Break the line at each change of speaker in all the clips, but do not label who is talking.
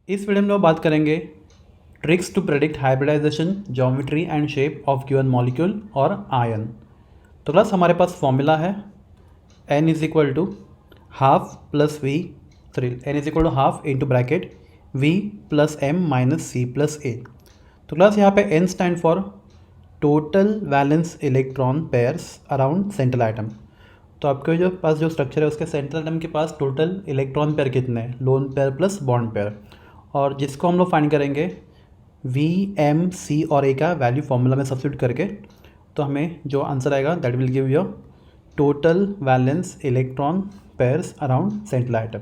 इस वीडियो में हम बात करेंगे tricks to predict hybridization geometry and shape of given molecule और आयन। तो क्लास हमारे पास फॉर्मूला है n is equal to half plus V n is equal to half into bracket v plus m minus C plus A. तो class यहाँ पे n stand for total valence electron pairs around central atom. तो आपके जो पास जो structure है उसके central atom के पास टोटल इलेक्ट्रॉन पेयर कितने हैं, lone pair plus bond pair, और जिसको हम लोग फाइंड करेंगे वी एम सी और ए का वैल्यू फॉर्मूला में सब्स्टिट्यूट करके। तो हमें जो आंसर आएगा that will give your total valence electron pairs around central atom.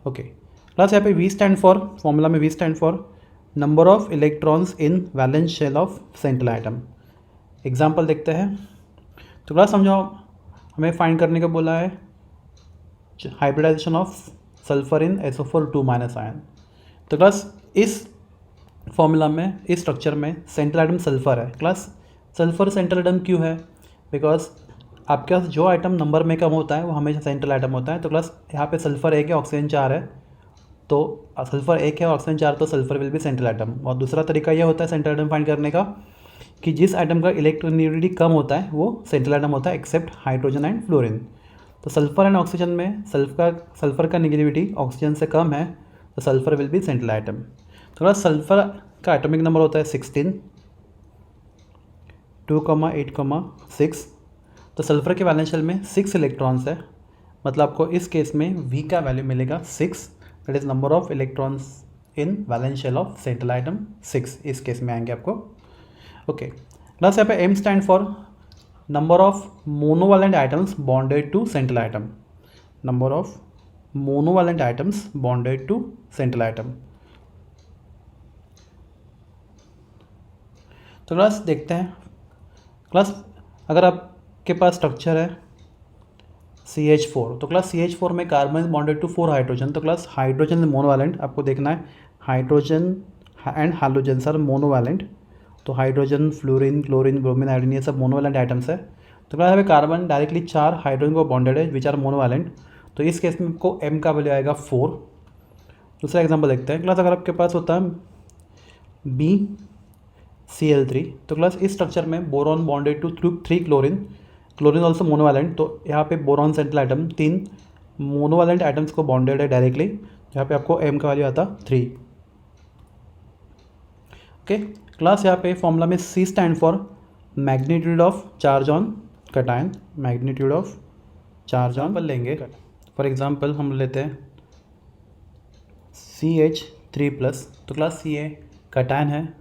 Okay class, यहाँ पे वी स्टैंड फॉर फॉर्मूला में we stand for number of electrons in valence shell of central atom. Example देखते हैं। तो class समझो हमें find करने का बोला है hybridisation of sulphur in SO4 minus ion. तो क्लास इस फॉर्मूला में, इस स्ट्रक्चर में सेंट्रल आइटम सल्फर है। क्लास सल्फर सेंट्रल आइटम क्यों है? बिकॉज आपके पास जो आइटम नंबर में कम होता है वो हमेशा सेंट्रल आइटम होता है। तो क्लास यहाँ पे सल्फर 1 है, ऑक्सीजन 4 है, तो सल्फर 1 है ऑक्सीजन 4, तो सल्फर विल भी सेंट्रल आइटम। और दूसरा तरीका यह होता है सेंट्रल आइटम फाइंड करने का कि जिस आइटम का इलेक्ट्रोनेगेटिविटी कम होता है वो सेंट्रल आइटम होता है एक्सेप्ट हाइड्रोजन एंड फ्लोरीन। तो सल्फर एंड ऑक्सीजन में सल्फर का नेगेटिविटी ऑक्सीजन से कम है, तो sulphur will be central atom. तो क्लास सल्फर का एटॉमिक नंबर होता है 16, 2,8,6। तो सल्फर के वैलेंस शेल में 6 इलेक्ट्रॉन्स है, मतलब आपको इस केस में V का वैल्यू मिलेगा 6, that is number of electrons in valence shell of central atom 6 इस केस में आएंगे आपको। ओके क्लास, यहाँ पे M stand for number of monovalent atoms bonded to central atom, number of monovalent atoms bonded to central atom. तो class देखते हैं। Class अगर आपके पास स्ट्रक्चर है CH4, तो क्लास CH4 में कार्बन बॉन्डेड टू 4 हाइड्रोजन। तो क्लास हाइड्रोजन मोनोवैलेंट आपको देखना है, hydrogen and halogen are monovalent. तो hydrogen, fluorine, chlorine, bromine, iodine ये सब मोनोवैलेंट आइटम्स है। तो क्लास यहाँ पे कार्बन डायरेक्टली 4 हाइड्रोजन को बॉन्डेड है विच आर मोनोवैलेंट। तो इस केस में आपको M का वैल्यू आएगा 4। दूसरा एग्जांपल देखते हैं। क्लास अगर आपके पास होता है BCl3, तो क्लास इस स्ट्रक्चर में boron bonded to 3 chlorine, chlorine also monovalent. तो यहाँ पे boron central atom 3 monovalent atoms को बॉन्डेड है डायरेक्टली, यहाँ पे आपको M का वैल्यू आता 3। ओके क्लास, यहाँ पे फॉर्मूला में C stand for magnitude of charge on cation, magnitude of charge on पर लेंगे। फॉर एग्जांपल हम लेते हैं CH3+। तो क्लास ये कटायन है,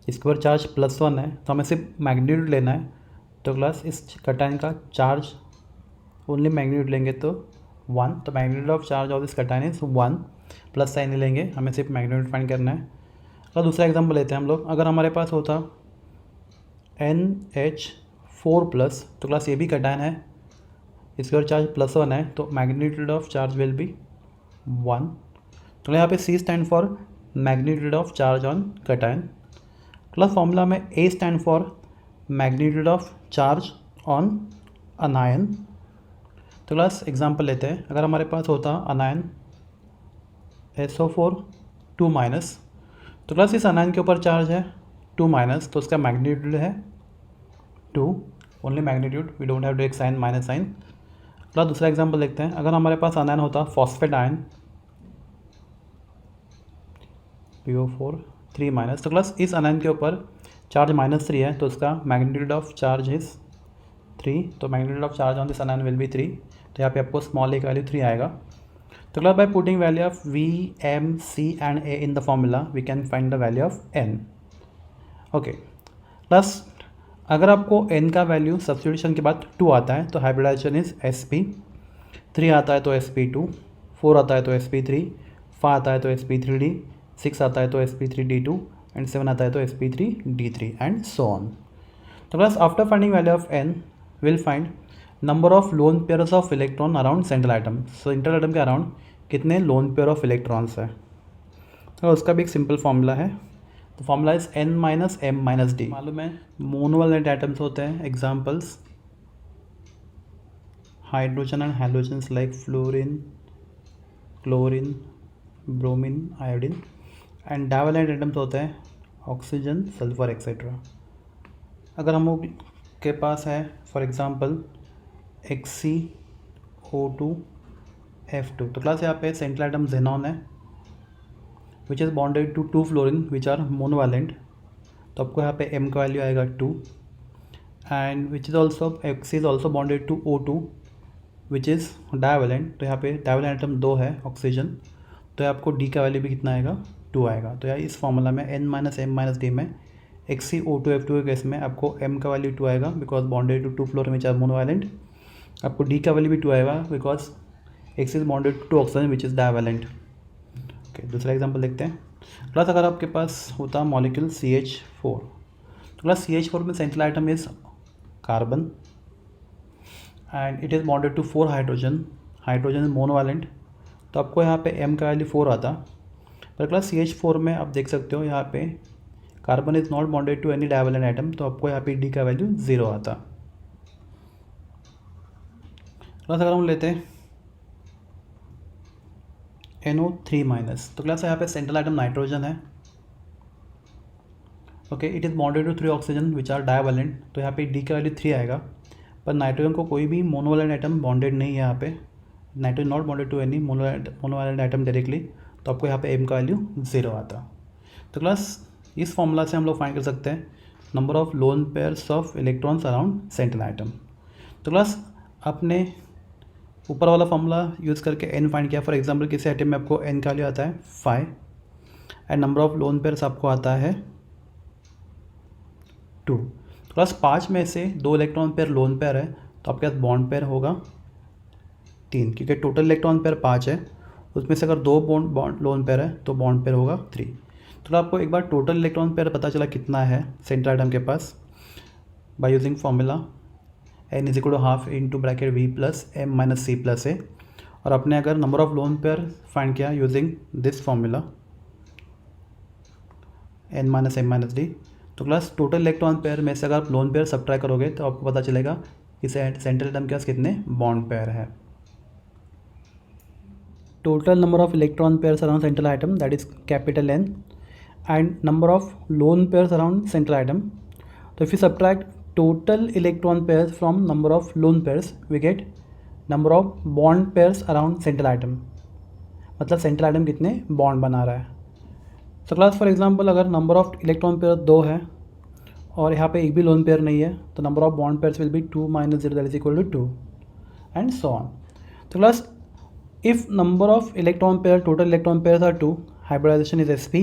इसके ऊपर चार्ज +1 है, तो हमें सिर्फ मैग्नीट्यूड लेना है। तो क्लास इस कटायन का चार्ज ओनली मैग्नीट्यूड लेंगे तो 1, तो magnitude of charge of this cation is 1, plus sign नहीं लेंगे, हमें सिर्फ मैग्नीट्यूड फाइंड करना है। और दूसरा एग्जांपल लेते हैं हम लोग। अगर हमारे पास होता NH4+, तो क्लास ये भी कटायन है, इसके ऊपर चार्ज +1 है, तो magnitude of charge will be 1। तो यहाँ पे C stand for magnitude of charge on cation. Class formula में A stand for magnitude of charge on अनायन। तो क्लास एग्जांपल लेते हैं। अगर हमारे पास होता अनायन SO4 2-, तो क्लास इस अनायन के ऊपर चार्ज है 2-, तो उसका मैग्नीट्यूड है 2, only magnitude, we don't have to एक साइन माइनस साइन। क्लास दूसरा एग्जांपल देखते हैं। अगर हमारे पास अनायन होता फॉस्फेट आयन PO4 3-, तो क्लास इस अनायन के ऊपर चार्ज -3 है, तो उसका मैग्नीट्यूड ऑफ चार्ज इज 3, तो magnitude of charge on this अनायन will be 3। तो यहाँ पे आपको स्मॉल a का वैल्यू 3 आएगा। तो class by putting value of V, M, C and A in the formula we can find the value of N। Okay class अगर आपको N का वैल्यू सब्स्टिट्यूशन के बाद 2 आता है तो हाइब्रिडाइजेशन इज sp, 3 आता है तो sp2, 4 आता है तो sp3, 5 आता है तो sp3d, 6 आता है तो sp3d2 एंड 7 आता है तो sp3d3 एंड सो ऑन। तो class after finding value of N will find number of lone pairs of electron around central item. So central atom के अराउंड कितने लोन पेयर ऑफ इलेक्ट्रॉन्स है, तो उसका भी एक सिंपल फॉर्मूला है। तो formula is N - M - D। मालूम है मोनोवैलेंट आइटम्स होते हैं, examples hydrogen and halogens like fluorine, chlorine, bromine, iodine. And divalent atoms होते हैं ऑक्सीजन, सल्फर एक्सेट्रा। अगर हम लोग के पास है फॉर एग्जांपल HCO2F2, तो क्लास यहाँ पे सेंट्रल एटम जेनॉन है which is bonded to 2 fluorine which are monovalent, तो आपको यहाँ पे M का वैल्यू आएगा 2, and which is also X is also bonded to O2 which is divalent, तो यहाँ पे डाइवैलेंट एटम 2 है ऑक्सीजन, तो आपको D का वैल्यू भी कितना आएगा 2 आएगा। तो यार इस फॉर्मूला में N-M-D में HCO2F2 के केस में आपको M का वैल्यू 2 आएगा because bonded to 2 fluorine which are monovalent, आपको D का वैल्यू भी 2 आएगा because X is bonded to oxygen which is divalent. Okay, दूसरा एग्जांपल देखते हैं। प्लस अगर आपके पास होता मॉलिक्यूल CH4, तो प्लस CH4 में central atom is carbon and it is bonded to 4 hydrogen, hydrogen is monovalent, तो आपको यहाँ पे M का वैल्यू 4 आता। पर क्लास CH4 में आप देख सकते हो यहाँ पे carbon is not bonded to any divalent atom, तो आपको यहाँ पे D का वैल्यू 0 आता। क्लास अगर हम लेते हैं NO3-, तो क्लास यहाँ पे सेंट्रल आइटम नाइट्रोजन है। Okay, it is bonded to 3 oxygen which are divalent, तो यहाँ पे D का वैल्यू 3 आएगा। पर नाइट्रोजन को कोई भी मोनोवैलेंट आइटम बॉन्डेड नहीं है यहाँ पे, nitrogen not bonded to any monovalent atom directly, तो आपको यहाँ पे M का वैल्यू 0 आता। तो क्लास इस फॉर्मूला से हम लोग फाइंड कर सकते हैं number of lone pairs of electrons around central atom. तो क्लास आपने ऊपर वाला फॉर्मूला यूज़ करके N फाइंड किया। फॉर एग्जांपल किसी आइटम में आपको N का वैल्यू आता है 5 and number of lone pairs आपको आता है 2। तो क्लास 5 में से 2 इलेक्ट्रॉन पेयर लोन पेयर है, तो आपके पास बॉन्ड पेयर होगा 3, क्योंकि टोटल इलेक्ट्रॉन पेयर 5 है, उसमें से अगर 2 बॉन्ड लोन पेयर है तो बॉन्ड पेयर होगा 3। तो आपको एक बार टोटल इलेक्ट्रॉन पेयर पता चला कितना है सेंट्रल आइटम के पास by using formula N is equal to half into bracket V plus M minus C plus A, और आपने अगर number of lone pair find किया using this formula N minus M minus D, तो class total electron pair में से अगर आप lone pair subtract करोगे तो आपको पता चलेगा कि सेंट्रल आइटम के पास कितने बॉन्ड पेयर है। Total number of electron pairs around central item that is capital N and number of lone pairs around central atom. So if we subtract total electron pairs from number of lone pairs, we get number of bond pairs around central atom, मतलब central atom कितने bond बना रहा है। So class for example अगर number of electron pair 2 है और यहाँ पे एक भी lone pair नहीं है, तो number of bond pairs will be 2 minus 0 that is equal to 2 and so on. So class if number of electron pair total electron pairs are 2, hybridization is sp.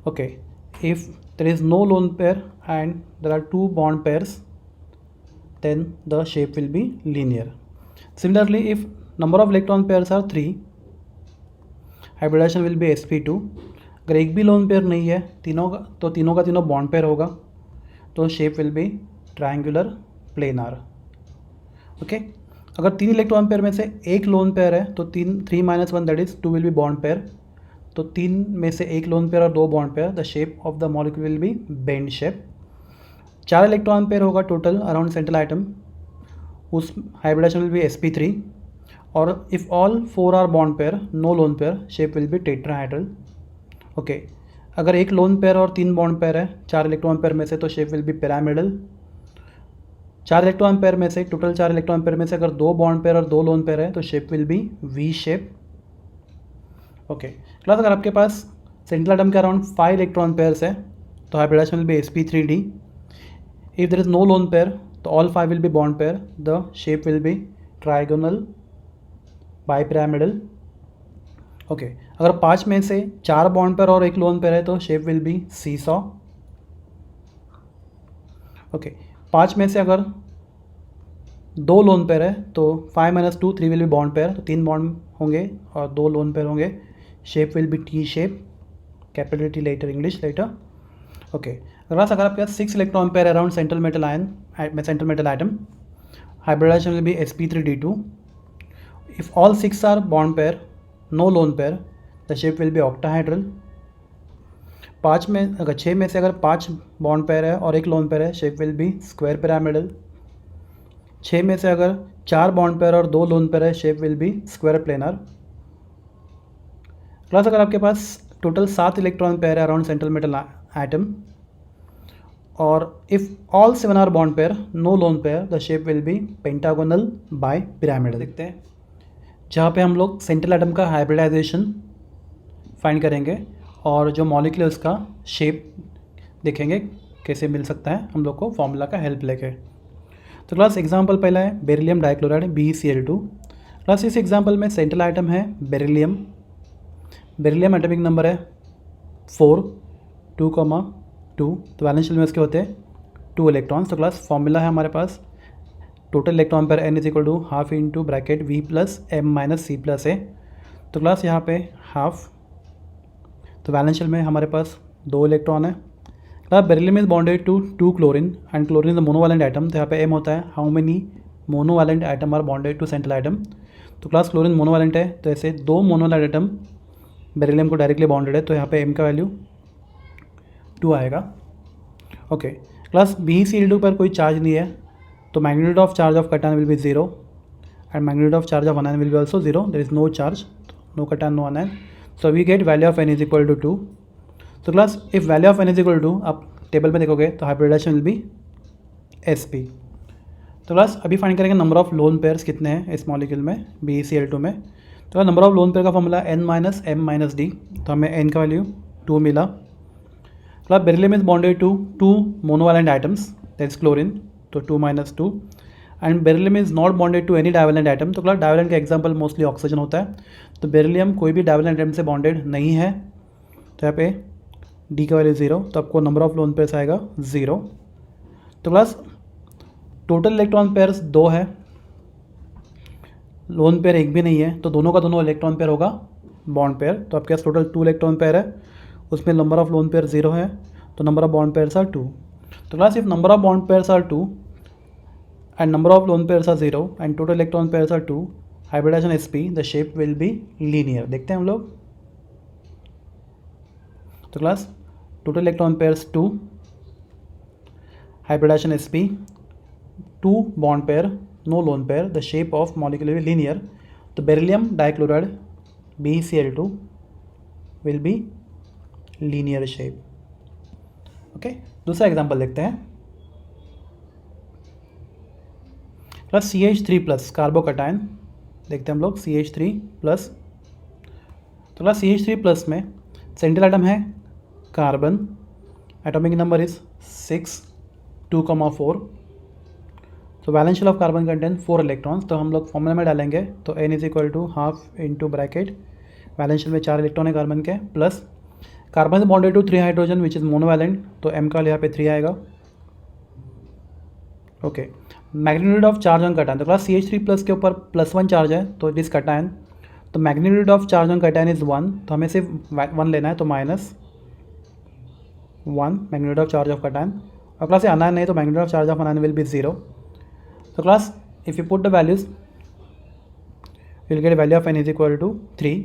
Okay, if there is no lone pair and there are 2 bond pairs, then the shape will be linear. Similarly, if number of electron pairs are 3, hybridization will be sp2. अगर एक भी lone pair नहीं है तीनों का तीनों bond pair होगा, तो shape will be triangular planar. Okay, अगर 3 इलेक्ट्रॉन पेयर में से एक लोन पेयर है तो 3 minus 1 that is 2 will be bond pair, तो 3 में से एक लोन पेयर और 2 bond pair, the shape of the molecule will be bend shape. 4 electron pair होगा टोटल अराउंड सेंट्रल आइटम, उस हाइब्रिडाइजेशन विल बी sp3, और if all 4 are bond pair no lone pair, shape will be tetrahedral. Okay, अगर एक lone pair और 3 bond pair है 4 electron pair में से, तो shape will be pyramidal. 4 electron pair में से टोटल 4 इलेक्ट्रॉन पेयर में से अगर 2 बॉन्ड पेयर और 2 लोन पेयर है तो shape will be V shape. Okay class अगर आपके पास सेंट्रल आइटम के अराउंड 5 इलेक्ट्रॉन पेयर्स है तो hybridisation will be sp3d। If there is no lone pair तो all 5 will be bond pair, the shape will be trigonal bipyramidal. Okay, अगर 5 में से 4 बॉन्ड पेयर और एक लोन पेयर है तो shape will B seesaw. Okay, 5 में से अगर 2 लोन पेयर है तो 5 minus 2 3 will be bond pair, तो 3 बॉन्ड होंगे और 2 लोन पेयर होंगे, shape will be T shape, capital T letter English letter. Okay, अगर आपके पास 6 electron pair around central metal atom, hybridisation will be sp3d2। If all 6 are bond pair no lone pair, the shape will be octahedral. 6 में से अगर 5 bond pair है और एक lone pair है, shape will be square pyramidal. 6 में से अगर 4 बॉन्ड पेयर और 2 लोन पेयर है, shape will be square planar. Plus अगर आपके पास टोटल 7 इलेक्ट्रॉन पेयर है अराउंड सेंट्रल मेटल एटम, और if all 7 are bond pair, no lone pair, the shape will be pentagonal bipyramidal. देखते हैं जहाँ पे हम लोग सेंट्रल एटम का हाइब्रिडाइजेशन फाइंड करेंगे और जो मॉलिक्यूल है उसका शेप देखेंगे कैसे मिल सकता है हम लोग को फॉर्मूला का हेल्प लेके। तो क्लास एग्जांपल पहला है बेरिलियम डाइक्लोराइड BeCl2। क्लास इस एग्जांपल में सेंट्रल आइटम है बेरिलियम। बेरिलियम एटॉमिक नंबर है 4, 2,2। तो वैलेंस शेल में इसके होते हैं 2 इलेक्ट्रॉन्स। तो क्लास फॉर्मूला है हमारे पास total electron pair n is equal to half into bracket V plus M minus C plus A। तो क्लास यहाँ पे हाफ, तो वैलेंस शेल में हमारे पास 2 इलेक्ट्रॉन है। Class beryllium is bonded to 2 chlorine and chlorine is the monovalent atom. तो यहाँ पे M होता है how many monovalent atom are bonded to central atom. तो क्लास क्लोरीन मोनोवैलेंट है, तो ऐसे 2 मोनोवैलेंट आइटम बेरिलियम को डायरेक्टली बॉन्डेड है, तो यहाँ पे M का वैल्यू 2 आएगा। ओके क्लास BeCl2 पर कोई चार्ज नहीं है, तो magnitude of charge of cation will be 0 and magnitude of charge of anion will be also 0। There is no charge, no cation, no anion. So we get value of n is equal to 2। तो class if value of n is equal to, आप table में देखोगे तो hybridisation will be Sp। तो class अभी find करेंगे number of lone pairs कितने हैं इस मॉलिक्यूल में BeCl2 में। तो नंबर ऑफ लोन पेयर का formula n minus M minus D, तो हमें n का वैल्यू 2 मिला। Class beryllium is bonded to 2 monovalent atoms, that is chlorine, तो 2 minus 2। And beryllium is not bonded to any divalent atom. तो class divalent का example mostly oxygen होता है, तो बेरिलियम कोई भी डाइवैलेंट आइटम से बॉन्डेड नहीं है, तो यहाँ पे D का वैल्यू 0, तो आपको नंबर ऑफ लोन पेयर्स आएगा 0। तो क्लास टोटल इलेक्ट्रॉन पेयर्स 2 है, लोन पेयर एक भी नहीं है, तो दोनों का दोनों इलेक्ट्रॉन पेयर होगा बॉन्ड पेयर। तो आपके पास टोटल 2 इलेक्ट्रॉन पेयर है, उसमें नंबर ऑफ लोन पेयर 0 है, तो number of bond pairs are 2। तो class if number of bond pairs are 2 and number of lone pairs are 0 and total electron pairs are 2, hybridization Sp, the shape will be linear. देखते हैं हम लोग। तो class total electron pairs 2, hybridization Sp, 2 bond pair, no lone pair, the shape of molecule will linear. तो beryllium dichloride BeCl2 will be linear shape. Okay दूसरा example देखते हैं। Plus CH3 plus carbocation, देखते हैं हम लोग CH3 प्लस। तो plus CH3 plus में सेंट्रल आइटम है कार्बन, एटॉमिक नंबर इज 6, 2,4। तो valence shell of carbon contain 4 electrons, तो हम लोग फॉर्मूला में डालेंगे, तो n is equal to half into bracket, valence shell में 4 इलेक्ट्रॉन है कार्बन के, plus carbon bonded to 3 hydrogen which is monovalent, तो m का यहाँ पे 3 आएगा। Okay magnitude of charge on cation, तो क्लास CH3 प्लस के ऊपर +1 चार्ज है, तो इट इज़ कटायन, तो magnitude of charge on cation is 1, तो हमें सिर्फ 1 लेना है, तो -1 magnitude of charge of cation. और क्लास ये अनायन नहीं, तो magnitude of charge of anion will be 0। तो class if you put the values will get value of n is equal to 3।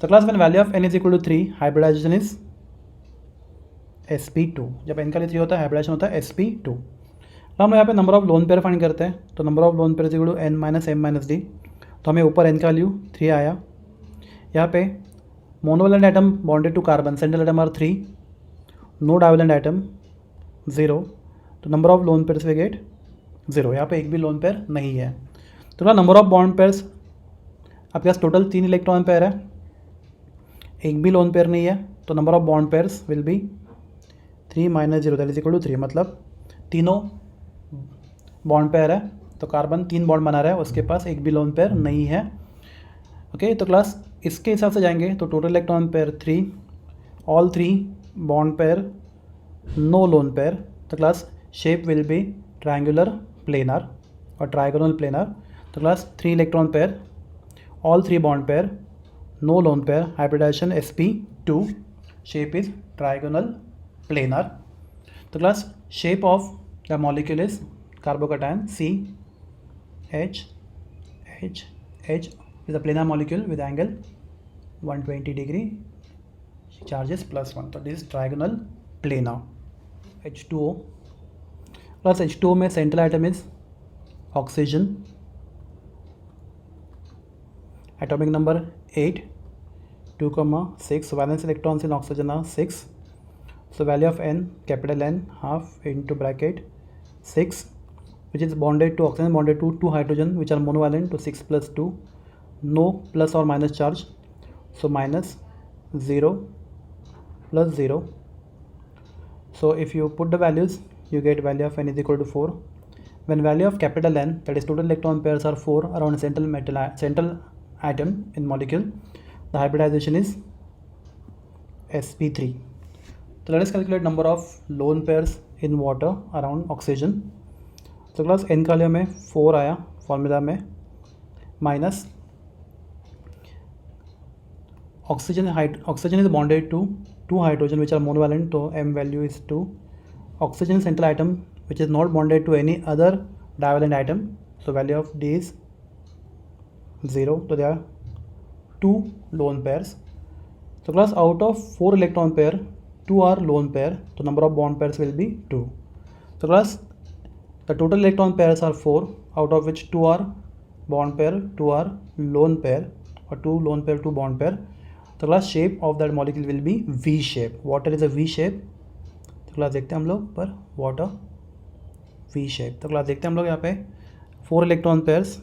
तो class when value of n is equal to 3, hybridization is Sp2। जब n का 3 होता है hybridisation होता है Sp2। तो हम यहाँ पे number of lone pair find करते हैं, तो number of lone pair is equal to n minus M minus D। तो हमें ऊपर n का वैल्यू 3 आया। यहाँ पे monovalent atom bonded to carbon, central atom are 3, no divalent atom 0, तो number of lone pairs we get 0। यहाँ पे एक भी लोन पेयर नहीं है। तो नंबर ऑफ बॉन्ड पेयर्स आपके पास टोटल 3 इलेक्ट्रॉन पेयर है, एक भी लोन पेयर नहीं है, तो number of bond pairs will be 3 minus 0 that is equal to 3, मतलब तीनों बॉन्ड पेयर है, तो कार्बन 3 बॉन्ड बना रहा है, उसके पास एक भी लोन पेयर नहीं है। ओके तो क्लास इसके हिसाब से जाएंगे, तो total electron pair 3, all 3 bond pair, no lone pair, तो class shape will be triangular planar और ट्रायगोनल प्लेनर। तो class 3 electron pair, all 3 bond pair, no lone pair, hybridization Sp2, shape is trigonal planar. तो class shape of the molecule is carbocation CH is a planar molecule with angle 120 degree, charges +1, तो this is trigonal planar। H2O plus H2O में central atom is oxygen, atomic number 8, 2 comma 6. Valence electrons in oxygen are 6. So value of n, capital N, half into bracket 6, which is bonded to oxygen, bonded to 2 hydrogen which are monovalent, to 6 plus 2, no plus or minus charge, so minus 0 plus 0. So if you put the values, you get value of n is equal to 4. When value of capital N, that is total electron pairs, are 4 around a central atom in molecule, the hybridization is sp3. So let us calculate number of lone pairs in water around oxygen. So class n का लिए में 4 आया formula में, minus oxygen is bonded to 2 hydrogen which are monovalent, so m value is 2. Oxygen central atom which is not bonded to any other divalent atom, so value of d is 0. So there are 2 lone pairs. So class, out of 4 electron pair, 2 are lone pair, so number of bond pairs will be 2. So class, the total electron pairs are 4, out of which 2 are bond pair, 2 are lone pair, or 2 lone pair, 2 bond pair. तो class shape of that molecule will be V shape. Water is a V shape. तो class देखते हैं हम लोग पर water V shape. तो class देखते हैं हम लोग यहाँ पे 4 electron pairs,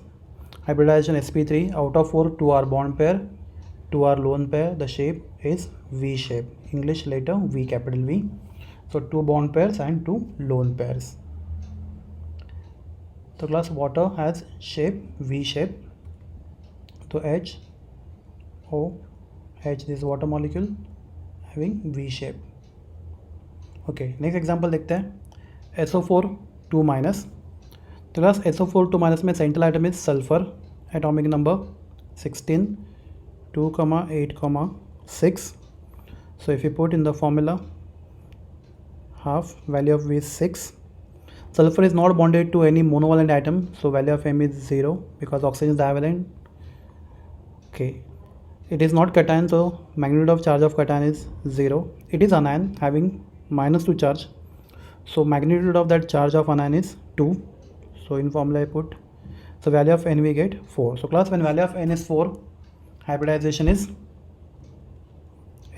hybridization sp3, out of 4 2 are bond pair, 2 are lone pair, the shape is V shape. English letter V, capital V. So 2 bond pairs and 2 lone pairs. तो class water has shape V shape. तो H this water molecule having V shape. Okay, next example देखते हैं. SO4 2 minus. तो class SO4 2 minus में central atom is sulphur, atomic number 16, 2, 8, 6. So if you put in the formula, half, value of V is 6. Sulfur is not bonded to any monovalent atom, so value of M is 0 because oxygen is divalent. Okay, it is not cation, so magnitude of charge of cation is 0. It is anion having -2 charge, so magnitude of that charge of anion is 2. So in formula I put, so value of N we get 4. So class, when value of N is 4, hybridization is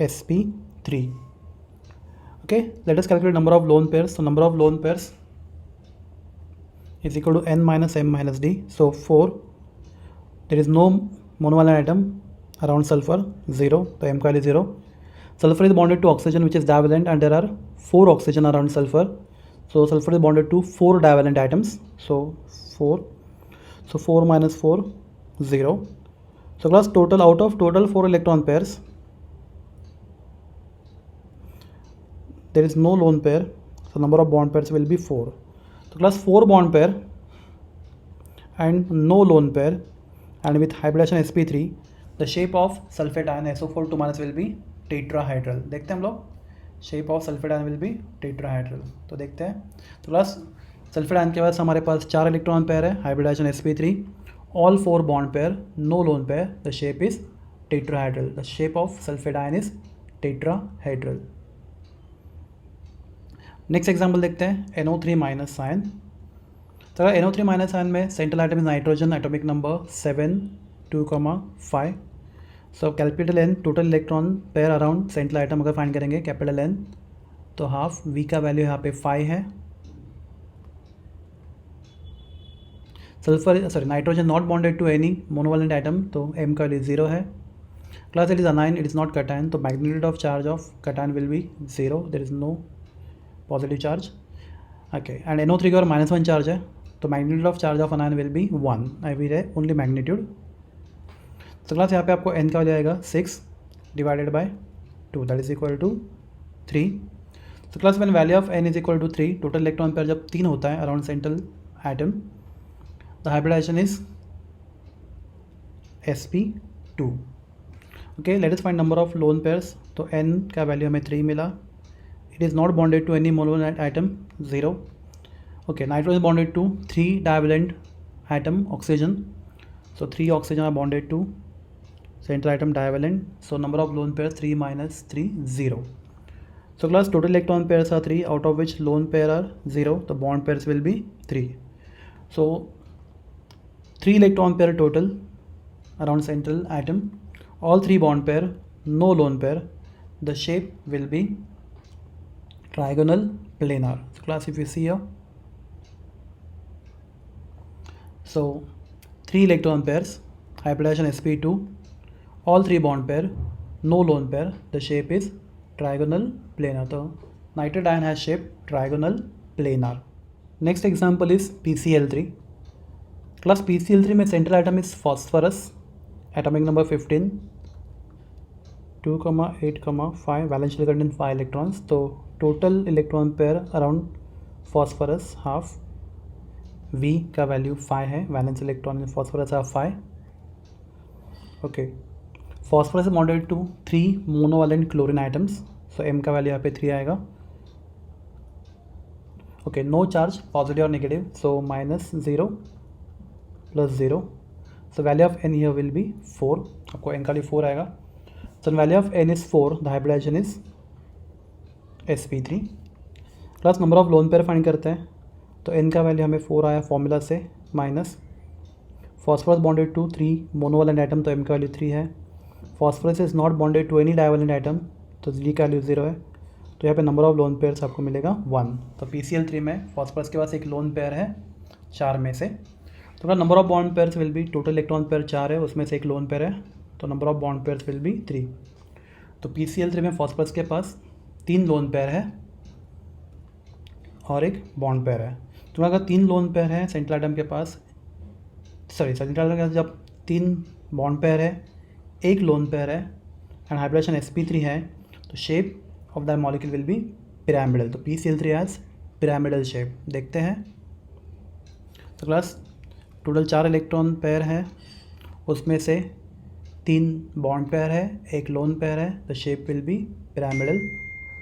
sp3. Okay, let us calculate number of lone pairs. So number of lone pairs is equal to n minus m minus d. So 4, there is no monovalent atom around sulfur, 0, so m value is 0. Sulfur is bonded to oxygen which is divalent, and there are 4 oxygen around sulfur, so sulfur is bonded to 4 divalent atoms, so 4. So 4 minus 4, 0. So class, total, out of total 4 electron pairs, there is no lone pair, so number of bond pairs will be 4. So class, 4 bond pair and no lone pair, and with hybridization sp3, the shape of sulfate ion SO4 2 minus will be tetrahedral. देखते हैं हम लोग, shape of sulfate ion will be tetrahedral. तो देखते हैं. तो class, sulphate ion के बाद हमारे पास 4 इलेक्ट्रॉन पेयर है, hybridisation sp3, all 4 bond pair, no lone pair, the shape is tetrahedral. The shape of sulfate ion is tetrahedral. Next example देखते हैं. NO3 minus ion. तो NO3 माइनस आयन में central atom is nitrogen, atomic number 7, 2, 5. So capital N, total electron pair around central atom अगर find करेंगे capital N, तो half. V का value यहाँ पे 5 है. Sulphur nitrogen not bonded to any monovalent atom, तो M का वैल्यू 0 है. Class, it is anion, it is not cation, तो magnitude of charge of cation will be 0, there is no positive charge. Okay, and NO3 का और -1 charge है, तो magnitude of charge of anion will be 1. I will है only magnitude. तो class, यहाँ पे आपको n का वैल्यू आएगा 6 divided by 2, that is equal to 3. तो class, when value of n is equal to 3, total electron pair जब 3 होता है around central atom, the hybridization is sp2. Okay, let us find number of lone pairs. तो n का value हमें 3 मिला. It is not bonded to any monovalent atom, 0. Okay, nitrogen is bonded to 3 divalent atom, oxygen. So 3 oxygen are bonded to central atom divalent. So number of lone pairs 3 minus 3, 0. So class, total electron pairs are 3, out of which lone pair are 0. The bond pairs will be 3. So 3 electron pair total around central atom. All 3 bond pair no lone pair, the shape will be trigonal planar. So class, if you see here, so 3 electron pairs, hybridization sp2, all 3 bond pair, no lone pair, the shape is trigonal planar. So nitrate ion has shape trigonal planar. Next example is PCl3. Class PCl3 में central atom is phosphorus, atomic number 15, 2,8,5, valence shell contain 5 electrons. तो total electron pair around phosphorus half, V का value 5 है, valence electron in phosphorus half 5. Okay, phosphorus bonded to 3 monovalent chlorine atoms, so M का value यहाँ पे 3 आएगा. Okay, no charge positive और negative, so -0 plus 0. So value of N here will be 4, आपको N का value 4 आएगा. So value of N is 4, the hybridization is sp3. Plus number of lone pair find करते हैं, तो N का value हमें 4 आया फॉर्मूला से, minus phosphorus bonded to 3 monovalent atom, तो M का वैल्यू 3 है. Phosphorus is not bonded to any divalent atom, तो G का वैल्यू 0 है. तो यहाँ पे नंबर ऑफ लोन पेयर्स आपको मिलेगा 1. तो PCl3 में फॉस्फरस के पास एक लोन पेयर है 4 में से. तो number of bond pairs will B, total electron pair 4 है, उसमें से एक लोन पेयर है, तो number of bond pairs will be 3. तो PCl3 में फॉस्फरस के पास 3 लोन पेयर है और एक बॉन्ड पेयर है. तो अगर 3 लोन पेयर है सेंट्रल आइटम के पास, सेंट्रल आइटम के पास जब 3 बॉन्ड पेयर है, एक लोन पेयर है एंड हाइब्रिडेशन sp3 है, तो shape of the molecule will be pyramidal. तो PCl3 हैज़ पिरामिडल शेप. देखते हैं. तो क्लास टोटल 4 इलेक्ट्रॉन पेयर है, उसमें से 3 बॉन्ड पेयर है, एक लोन पेयर है, the shape will be pyramidal.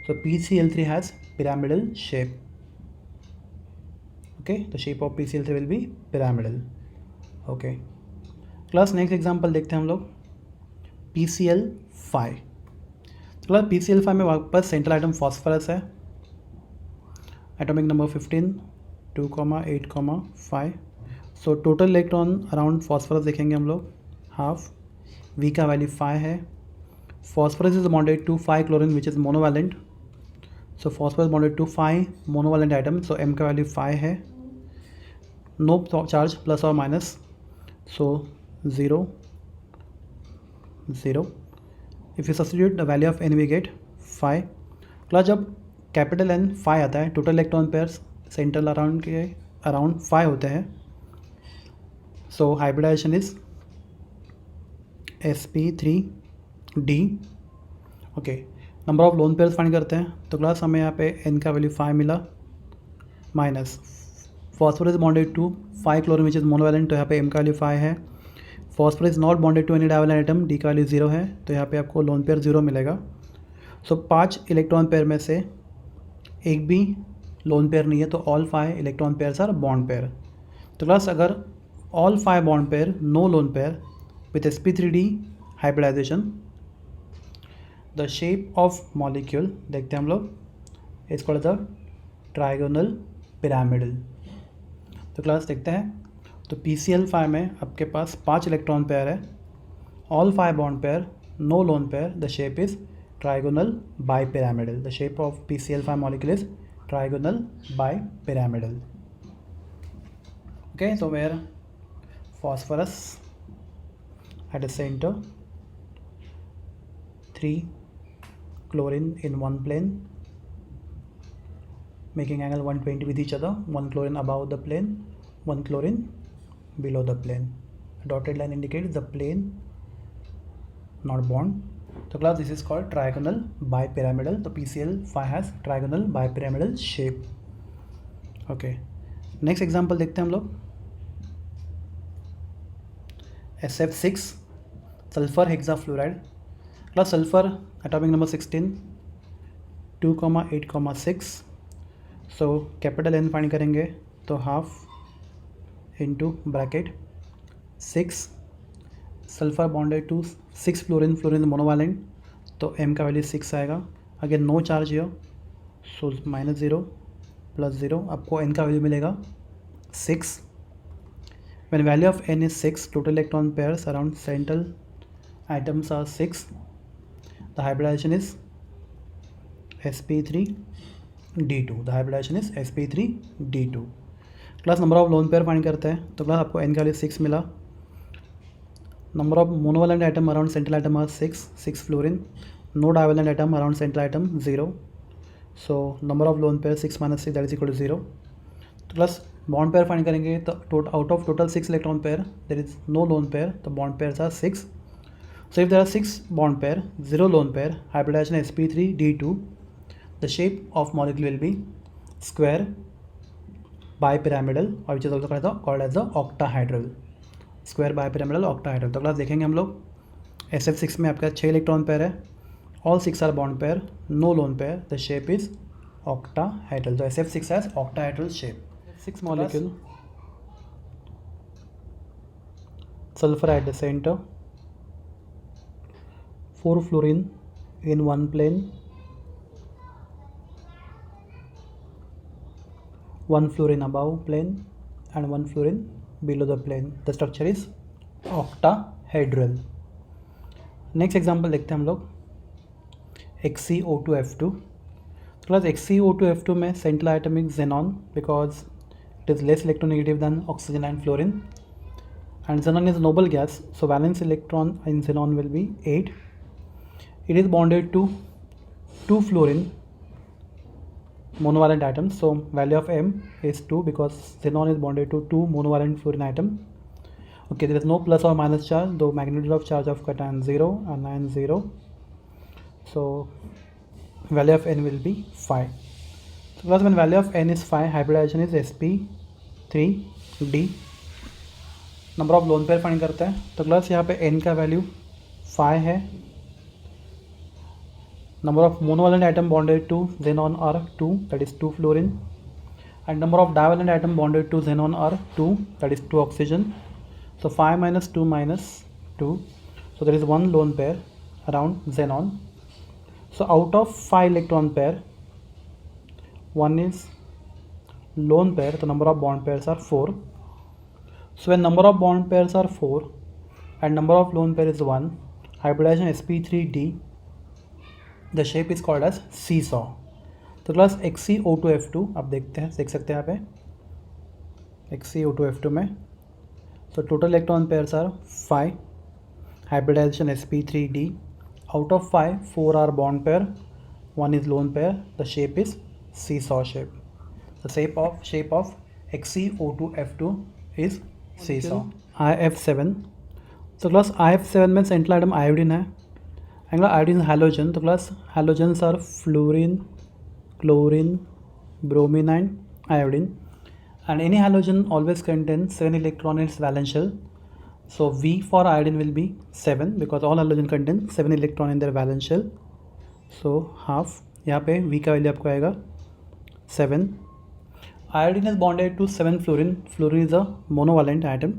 So PCl3 has pyramidal shape. Okay, the shape of PCl3 will be pyramidal. Okay class, next example देखते हैं हम लोग, PCl5. क्लास PCl5 में वापस सेंट्रल आइटम फॉस्फरस है, atomic number 15, 2,8,5. So total electron around phosphorus देखेंगे हम लोग, हाफ, V का वैल्यू 5 है. Phosphorus is bonded to 5 chlorine which is monovalent, so phosphorus bonded to 5 monovalent atom, so M का value 5 है. नो चार्ज प्लस और minus, so 0 0. If you substitute the value of N we get 5. Class जब capital N 5 आता है, total electron pairs central around 5 होते हैं. So hybridization is sp3d. Okay, number of lone pairs find करते हैं, तो class हमें यहाँ पे N का वैल्यू 5 मिला, minus phosphorus bonded to 5 chlorine which is monovalent, तो यहाँ पे M का वैल्यू 5 है. Phosphorus not bonded to any divalent atom, D का वैल्यू 0 है, तो यहाँ पे आपको लोन पेयर 0 मिलेगा. सो 5 इलेक्ट्रॉन पेयर में से एक भी लोन पेयर नहीं है, तो all 5 electron pairs are bond pair. तो क्लास अगर all 5 bond pair, no lone pair with sp3d hybridization, the shape of molecule देखते हैं हम लोग, is called the trigonal pyramidal. तो क्लास देखते हैं. तो PCl5 में आपके पास 5 इलेक्ट्रॉन पेयर है, all 5 bond pair, no lone pair, the shape is trigonal bipyramidal. The shape of PCl5 molecule is trigonal bipyramidal. Okay, so where phosphorus at the center, 3 chlorine in one plane making angle 120 with each other, 1 chlorine above the plane, 1 chlorine below the plane. A dotted line indicates the plane, not bond. तो class this is called trigonal bipyramidal. तो PCl5 has trigonal bipyramidal shape. Okay, next example देखते हैं हम लोग, SF6 sulphur hexafluoride. Class sulphur atomic number 16, 2,8,6. So capital N find करेंगे, तो half into bracket 6, sulphur bonded to 6 fluorine monovalent, तो M का value 6 आएगा. Again no charge here, so -0 plus 0, आपको N का वैल्यू मिलेगा 6. When value of N is 6, total electron pairs around central atoms are 6 the hybridization is sp3d2, the hybridization is sp3d2। Class number of lone pair find करते हैं। तो class आपको n का value 6 मिला। Number of monovalent atom around central atom are 6 fluorine. No divalent atom around central atom 0। So number of lone pair 6 - 6 that is equal to 0। तो plus bond pair find करेंगे तो out of total 6 electron pair there is no lone pair, तो bond pairs are 6। So if there are 6 bond pair 0 lone pair, hybridization sp3d2, the shape of molecule will be square bipyramidal और which is also called as the octahedral, square bipyramidal octahedral. तो class देखेंगे हम लोग SF6 में आपका 6 electron pair है, all 6 are bond pair, no lone pair, the shape is octahedral. So SF6 has octahedral shape. 6 molecule, sulfur at the center, 4 fluorine in one plane, 1 fluorine above plane and 1 fluorine below the plane. The structure is octahedral. Next example देखते हैं हम लोग XeO2F2। Class XeO2F2 में central atomic xenon because it is less electronegative than oxygen and fluorine and xenon is noble gas, so valence electron in xenon will be 8. It is bonded to 2 fluorine monovalent atoms, so value of M is 2 because xenon is bonded to 2 monovalent fluorine atom. Okay, there is no plus or minus charge, though magnitude of charge of cation 0 and ion 0, so value of N will be 5. So class when value of N is 5, hybridization is sp3d. Number of lone pair find करते हैं। तो class यहाँ पे N का value 5 है। Number of monovalent atom bonded to xenon are 2, that is 2 fluorine, and number of divalent atom bonded to xenon are 2, that is 2 oxygen. So 5 minus 2 minus 2, so there is 1 lone pair around xenon. So out of 5 electron pair, 1 is lone pair, the number of bond pairs are 4. So when number of bond pairs are 4 and number of lone pair is 1, hybridization sp3d, the shape is called as seesaw. तो class XeO2F2 आप देखते हैं, देख सकते हैं यहाँ पे XeO2F2 में, so total electron pairs are 5, hybridization sp3d. Out of 5, 4 are bond pair, 1 is lone pair, the shape is seesaw shape. The shape of XeO2F2 is seesaw. IF7, तो क्लास IF7 में सेंट्रल आइटम आयोडीन है, angle iodine halogen. तो class halogens are fluorine, chlorine, bromine and iodine, and any halogen always contains 7 electron in its valence shell. So V for iodine will be 7 because all halogen contain 7 electron in their valence shell. So half, यहाँ पे V का value आपको आएगा 7. Iodine is bonded to 7 fluorine. Fluorine is a monovalent atom.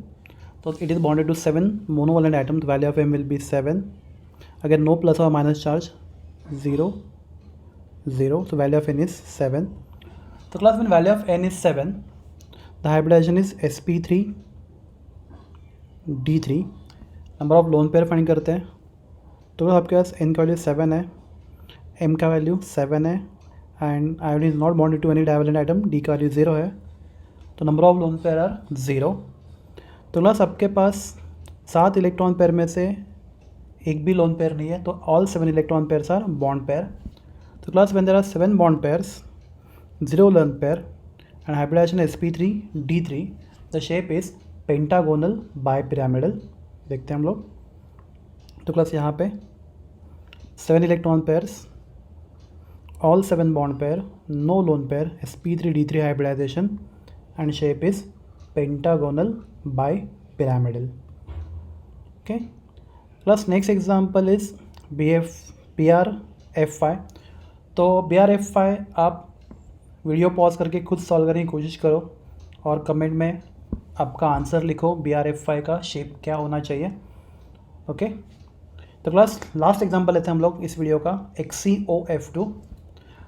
So it is bonded to 7 monovalent atoms. The value of M will be 7. Again no plus or minus charge, 0, 0. So value of N is 7. So class when value of N is 7, the hybridization is sp3d3. Number of lone pair find करते हैं। तो आपके पास N का value 7 है, M का value 7 है and iodine is not bonded to any divalent atom, D का value 0 है, तो number of lone pair are 0। तो क्लास आपके पास 7 इलेक्ट्रॉन पेयर में से एक भी लोन पेयर नहीं है, तो all 7 electron pairs are bond pair. तो class when there are 7 bond pairs, 0 lone pair and hybridization sp3d3, the shape is pentagonal bipyramidal। देखते हैं हम लोग। तो क्लास यहाँ पे 7 electron pairs, all 7 bond pair, no lone pair, sp3d3 hybridization and shape is pentagonal bipyramidal। okay, plus next example is BrF5। तो BrF5 आप video pause करके खुद सॉल्व करने की कोशिश करो और कमेंट में आपका आंसर लिखो BrF5 का शेप क्या होना चाहिए। ओके, तो क्लास लास्ट एग्जांपल लेते हैं हम लोग इस वीडियो का XeOF2।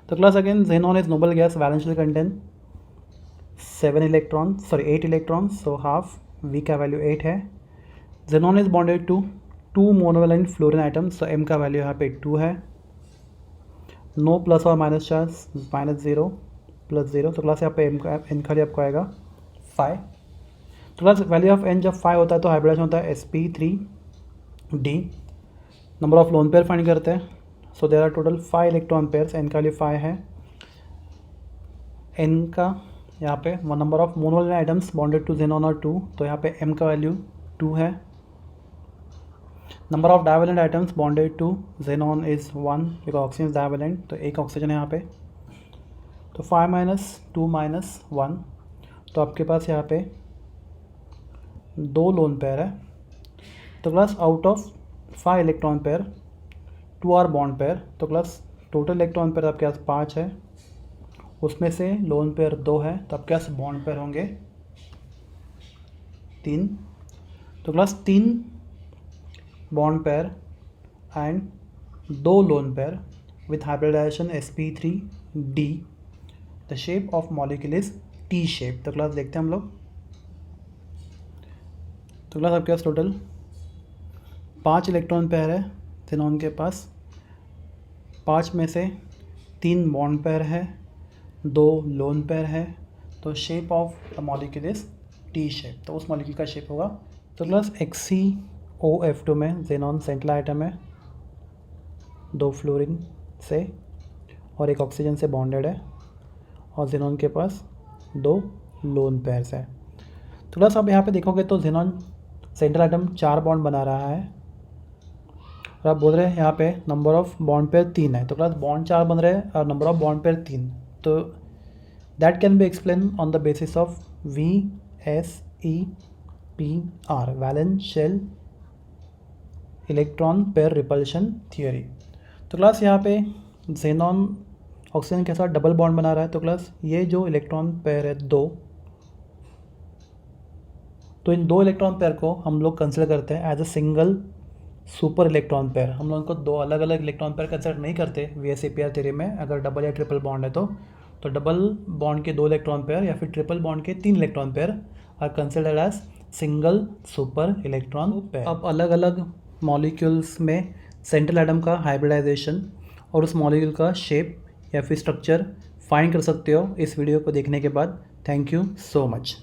तो class again xenon is noble gas, valence shell contain 8 electron, so half, V का वैल्यू 8 है। xenon is bonded to 2 monovalent fluorine atoms, तो m का वैल्यू यहाँ पे 2 है। नो प्लस और माइनस चार्ज, -0 +0, तो क्लास यहाँ पे n का आपको आएगा 5। तो क्लास वैल्यू ऑफ n जब 5 होता है तो हाइब्रिडाइजेशन होता है sp3d। Number of lone pair find करते हैं। So there are total 5 electron pairs, n का वैल्यू 5 है। n का यहाँ पे number of monovalent atoms bonded to xenon और 2, तो यहाँ पे m का वैल्यू 2 है। Number of divalent atoms bonded to xenon is 1 because oxygen is divalent, तो एक ऑक्सीजन है यहाँ पे। तो 5 - 2 - 1, तो आपके पास यहाँ पे 2 लोन पेयर है। तो class out of 5 electron pair 2 are bond pair, तो क्लास टोटल इलेक्ट्रॉन पेयर आपके पास 5 है, उसमें से लोन पेयर 2 है, तो आपके पास बॉन्ड पेयर होंगे 3। तो class 3 bond pair and 2 lone pair with hybridization sp3d, the shape of molecule is T shape. तो क्लास देखते हैं हम लोग। तो क्लास आपके पास टोटल 5 इलेक्ट्रॉन पेयर है xenon के पास, 5 में से 3 बॉन्ड पेयर है, 2 लोन पेयर है, तो shape of the molecule is T shape, तो उस मॉलिक्यूल का शेप होगा। तो क्लास XeOF2 में xenon सेंट्रल आइटम है, 2 फ्लोरीन से और 1 ऑक्सीजन से बॉन्डेड है, और xenon के पास 2 लोन पेयर्स है। तो क्लास आप यहाँ पे देखोगे तो xenon सेंट्रल आइटम 4 बॉन्ड बना रहा है, और आप बोल रहे हैं यहाँ पे नंबर ऑफ बॉन्ड पेयर 3 है, तो क्लास बॉन्ड 4 बन रहे हैं और नंबर ऑफ बॉन्ड पेयर 3, तो that can be explain on the basis of VSEPR, valence shell electron pair repulsion theory. तो क्लास यहाँ पे xenon ऑक्सीजन के साथ डबल बॉन्ड बना रहा है, तो क्लास ये जो इलेक्ट्रॉन पेयर है 2, तो इन 2 इलेक्ट्रॉन पेयर को हम लोग कंसिडर करते हैं as a single super electron pair. हम लोग इनको 2 अलग अलग इलेक्ट्रॉन पेयर कंसिडर नहीं करते VSEPR थ्योरी में। अगर डबल या ट्रिपल बॉन्ड है तो डबल बॉन्ड के 2 इलेक्ट्रॉन पेयर या फिर ट्रिपल बॉन्ड के 3 electron pair are considered as single super electron pair. अब अलग अलग मॉलिक्यूल्स में सेंट्रल एटम का हाइब्रिडाइजेशन और उस मॉलिक्यूल का शेप या फिर स्ट्रक्चर फाइंड कर सकते हो इस वीडियो को देखने के बाद। Thank you so much.